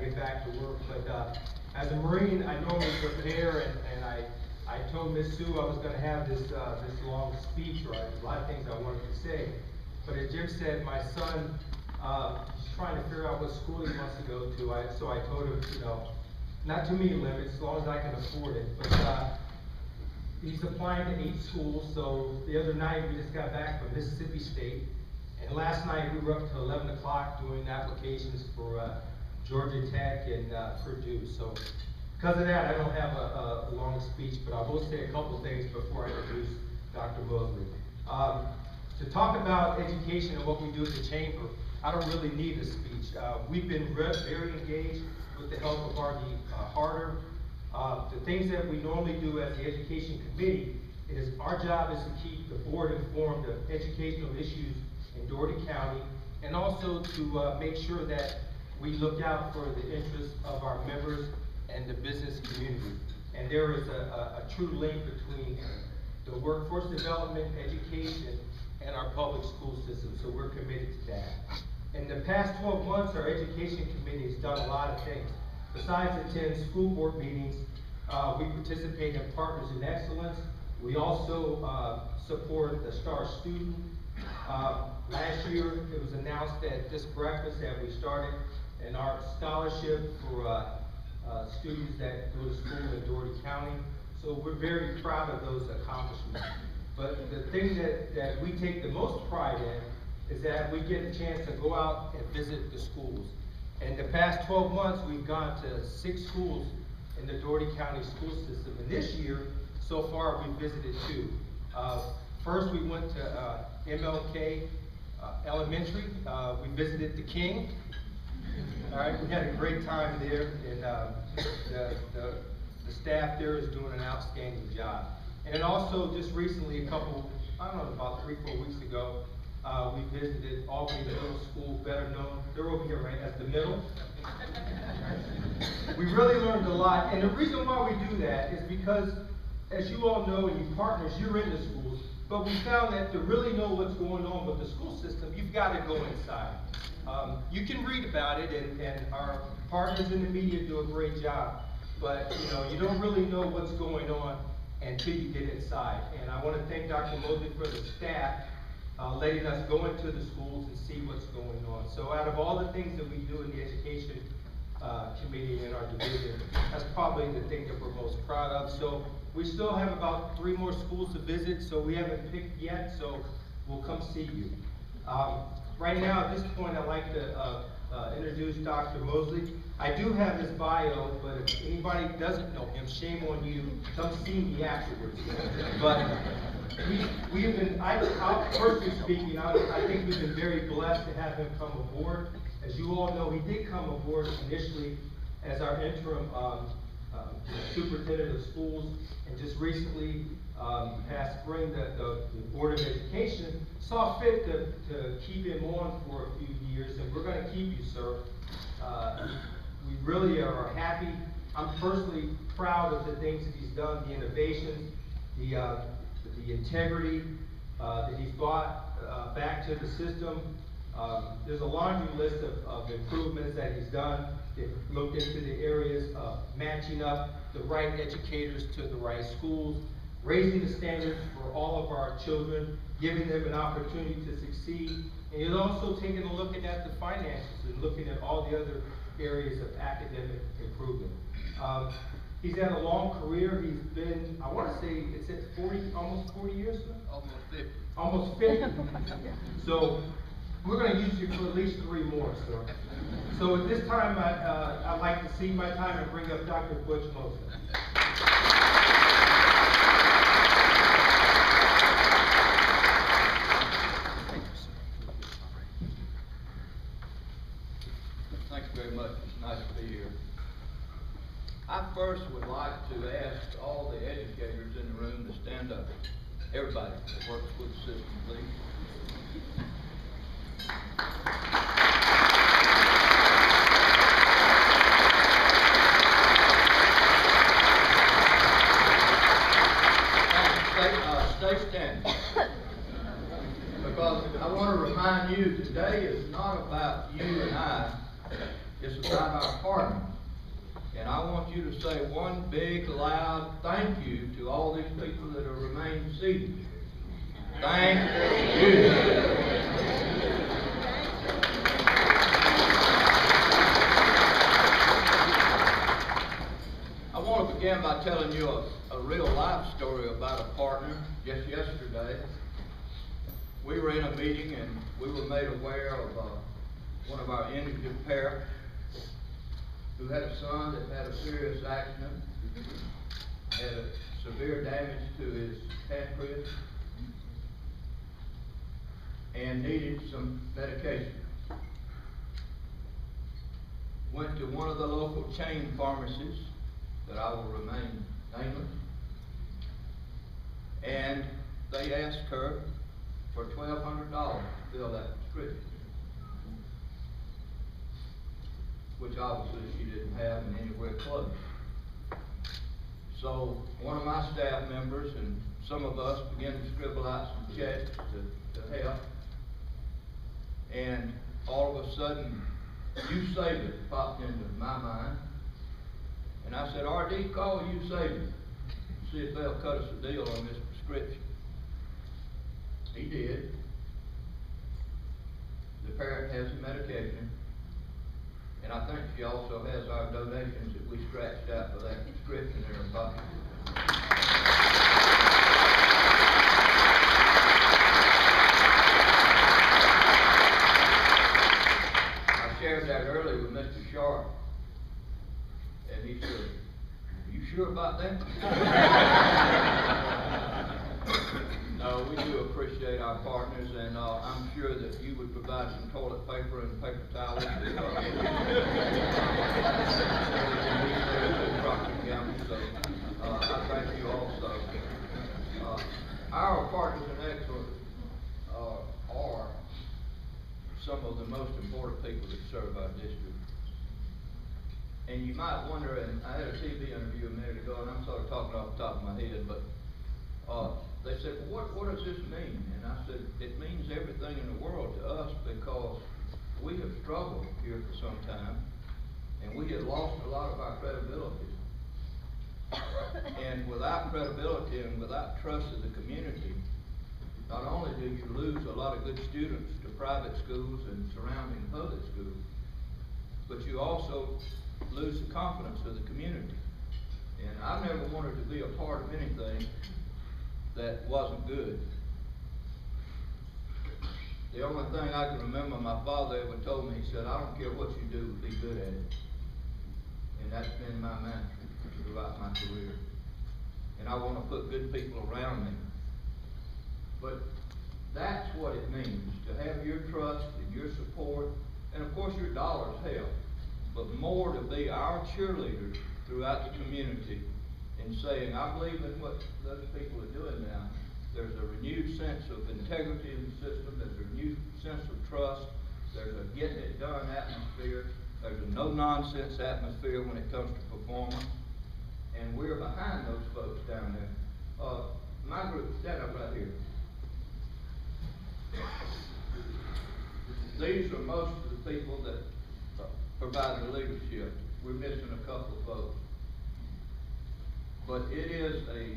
get back to work. But as a Marine, I normally prepare, and I told Miss Sue I was going to have this long speech, or a lot of things I wanted to say. But as Jim said, my son, he's trying to figure out what school he wants to go to. So I told him, not too many limits, as long as I can afford it. But he's applying to 8 schools. So the other night we just got back from Mississippi State, and last night we were up till 11 o'clock doing applications for Georgia Tech and Purdue. So because of that, I don't have a long speech, but I will say a couple things before I introduce Dr. Mosely. To talk about education and what we do at the Chamber, I don't really need a speech. We've been very engaged with the help of R.D. Harder. The things that we normally do as the Education Committee is our job is to keep the board informed of educational issues in Dougherty County, and also to make sure that we look out for the interests of our members and the business community. And there is a true link between the workforce development, education, and our public school system, so we're committed to that. In the past 12 months, our Education Committee has done a lot of things. Besides attend school board meetings, we participate in Partners in Excellence. We also support the Star Student. Last year, it was announced at this breakfast that we started an art scholarship for students that go to school in Dougherty County. So we're very proud of those accomplishments. But the thing that we take the most pride in is that we get a chance to go out and visit the schools. In the past 12 months, we've gone to 6 schools in the Dougherty County school system. And this year, so far, we visited 2. First, we went to MLK Elementary. We visited the King. All right, we had a great time there, and the staff there is doing an outstanding job. And then also, just recently, about 3-4 weeks ago, we visited Albany Middle School, better known, they're over here, right, as the Middle. We really learned a lot, and the reason why we do that is because, as you all know, and you partners, you're in the schools, but we found that to really know what's going on with the school system, you've got to go inside. You can read about it, and our partners in the media do a great job, but you don't really know what's going on until you get inside. And I want to thank Dr. Mosely for the staff letting us go into the schools and see what's going on. So out of all the things that we do in the Education Committee in our division, that's probably the thing that we're most proud of. So we still have about 3 more schools to visit, so we haven't picked yet, so we'll come see you. Right now, at this point, I'd like to introduce Dr. Mosely. I do have his bio, but if anybody doesn't know him, shame on you. Come see me afterwards. But we have been, personally speaking, I think we've been very blessed to have him come aboard. As you all know, he did come aboard initially as our interim superintendent of schools, and just recently, past spring, the Board of Education saw fit to keep him on for a few years, and we're going to keep you, sir. We really are happy. I'm personally proud of the things that he's done, the innovations, the integrity that he's brought back to the system. There's a laundry list of improvements that he's done. They've looked into the areas of matching up the right educators to the right schools, raising the standards for all of our children, giving them an opportunity to succeed, and he's also taking a look at the finances and looking at all the other areas of academic improvement. He's had a long career. He's been, I want to say, it's at almost 40 years now? Almost 50. Almost 50. So we're going to use you for at least 3 more, sir. So at this time, I'd like to cede my time and bring up Dr. Butch Mosely. Thanks very much. It's nice to be here. I first would like to ask all the educators in the room to stand up. Everybody that works with the system, please. Stay standing. Because I want to remind you, today is not about you and I. It's about about our partners. And I want you to say one big, loud thank you to all these people that have remained seated. Thank you. I want to begin by telling you a real life story about a partner. Just yesterday, we were in a meeting and we were made aware of one of our indigent parents who had a son that had a serious accident, had a severe damage to his pancreas, and needed some medication. Went to one of the local chain pharmacies that I will remain nameless, and they asked her for $1,200 to fill that prescription, which obviously she didn't have in anywhere close. So one of my staff members and some of us began to scribble out some checks to help, and all of a sudden, "You Save It" popped into my mind, and I said, "RD, call You Save It, see if they'll cut us a deal on this prescription." He did. The parent has the medication, and I think she also has our donations that we scratched out for that prescription in her pocket. I shared that earlier with Mr. Sharp, and he said, "Are you sure about that?" No, we do appreciate our partners, and I'm sure that you would provide some toilet paper and paper towels. So I thank you also. Our partners in excellence are some of the most important people that serve our district. And you might wonder, and I had a TV interview a minute ago, and I'm sort of talking off the top of my head, but they said, "Well, what does this mean?" And I said, "It means everything in the world to us, because we have struggled here for some time, and we have lost a lot of our credibility. And without credibility and without trust of the community, not only do you lose a lot of good students to private schools and surrounding public schools, but you also lose the confidence of the community. And I've never wanted to be a part of anything that wasn't good. The only thing I can remember my father ever told me, he said, "I don't care what you do, be good at it." And that's been my mantra throughout my career. And I want to put good people around me. But that's what it means, to have your trust and your support, and of course your dollars help, but more to be our cheerleaders throughout the community in saying, "I believe in what those people are doing now." There's a renewed sense of integrity in the system, there's a renewed sense of trust, there's a getting it done atmosphere, there's a no-nonsense atmosphere when it comes to performance, and we're behind those folks down there. My group, stand up right here. These are most of the people that provide the leadership. We're missing a couple of folks. But it is a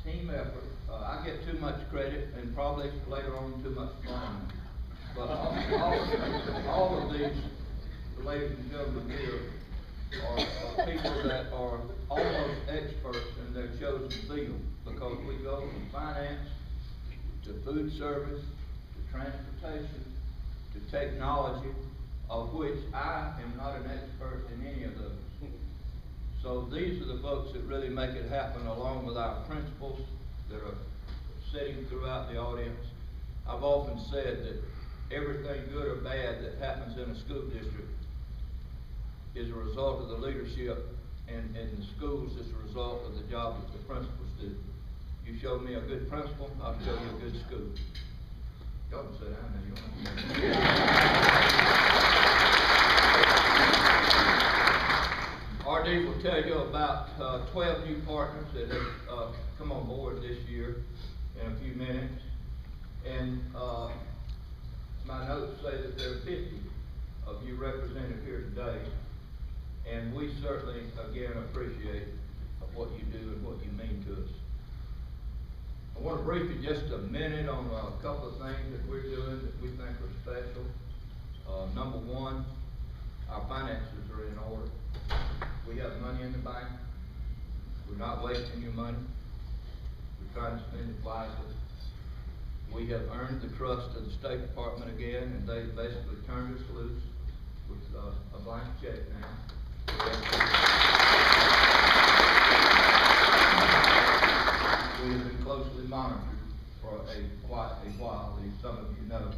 team effort. I get too much credit, and probably later on too much blame. But all of these ladies and gentlemen here are people that are almost experts in their chosen field, because we go from finance to food service to transportation to technology, of which I am not an expert in any of those. So these are the folks that really make it happen, along with our principals that are sitting throughout the audience. I've often said that everything good or bad that happens in a school district is a result of the leadership, and in the schools it's a result of the job that the principals do. You show me a good principal, I'll show you a good school. Y'all can sit down now, you want RD will tell you about 12 new partners that have come on board this year in a few minutes. And my notes say that there are 50 of you represented here today. And we certainly, again, appreciate what you do and what you mean to us. I want to brief you just a minute on a couple of things that we're doing that we think are special. Number one, our finances are in order. We have money in the bank. We're not wasting your money. We're trying to spend it wisely. We have earned the trust of the State Department again, and they basically turned us loose with a blank check now. We have been closely monitored for quite a while, as some of you know.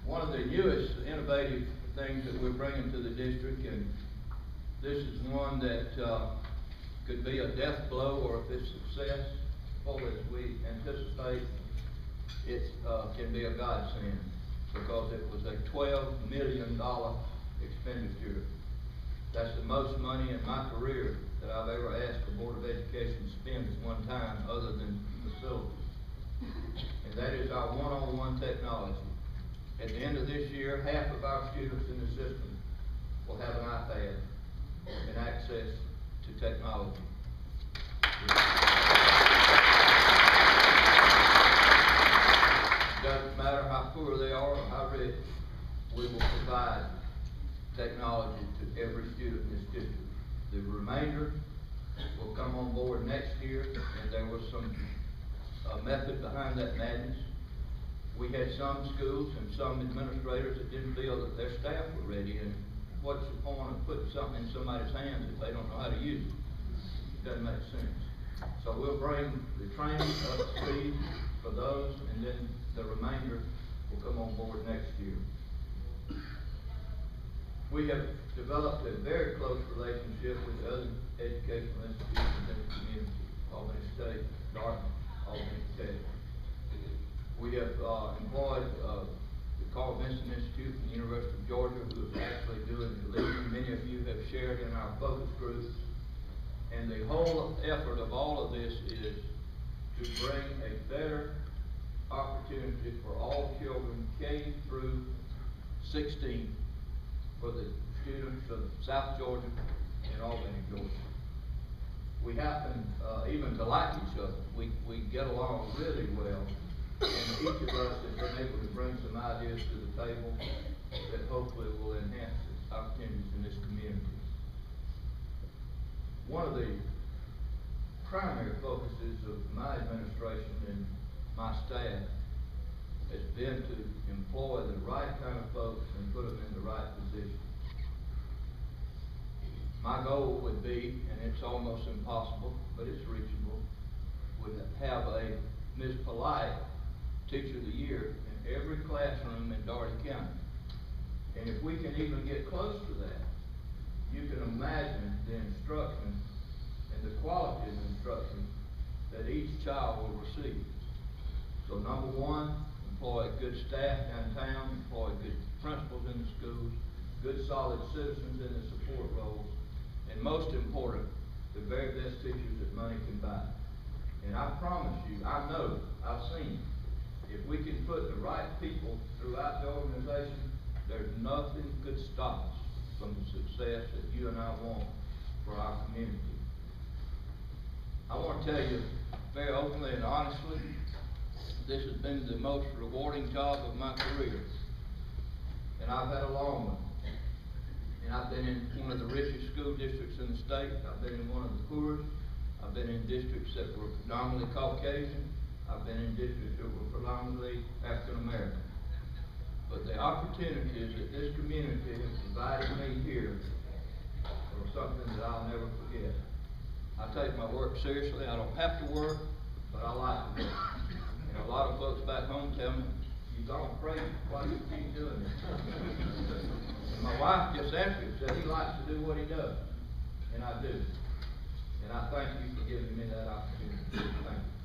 One of the newest innovative things that we're bringing to the district, and this is one that could be a death blow, or if it's successful as we anticipate, it can be a godsend, because it was a $12 million expenditure. That's the most money in my career that I've ever asked the Board of Education to spend at one time, other than facilities. And that is our one-on-one technology. At the end of this year, half of our students in the system will have an iPad and access to technology. Doesn't matter how poor they are or how rich, we will provide technology to every student in this district. The remainder will come on board next year, and there was some method behind that madness. We had some schools and some administrators that didn't feel that their staff were ready, and what's the point of putting something in somebody's hands if they don't know how to use it? It doesn't make sense. So we'll bring the training up to speed for those, and then the remainder will come on board next year. We have developed a very close relationship with other educational institutions in the community. Albany State, Dartmouth, Albany Tech. We have employed the Carl Vinson Institute from the University of Georgia, who is actually doing the leading. Many of you have shared in our focus groups. And the whole effort of all of this is to bring a better opportunity for all children K through 16 for the students of South Georgia and Albany, Georgia. We happen even to like each other. We get along really well, and each of us has been able to bring some ideas to the table that hopefully will enhance the opportunities in this community. One of the primary focuses of my administration and my staff has been to employ the right kind of folks and put them in the right position. My goal would be, and it's almost impossible, but it's reachable, would have a Ms. Polite Teacher of the Year in every classroom in Dougherty County. And if we can even get close to that, you can imagine the instruction and the quality of instruction that each child will receive. So number one, employ good staff downtown, employ good principals in the schools, good solid citizens in the support roles, and most important, the very best teachers that money can buy. And I promise you, I know, I've seen, if we can put the right people throughout the organization, there's nothing could stop us from the success that you and I want for our community. I want to tell you very openly and honestly, this has been the most rewarding job of my career. And I've had a long one. And I've been in one of the richest school districts in the state. I've been in one of the poorest. I've been in districts that were predominantly Caucasian. I've been in districts that were predominantly African American. But the opportunities that this community has provided me here are something that I'll never forget. I take my work seriously. I don't have to work, but I like to work. And a lot of folks back home tell me, "You've gone crazy. Why do you keep doing this?" And my wife just answered, said he likes to do what he does. And I do. And I thank you for giving me that opportunity. Thank you.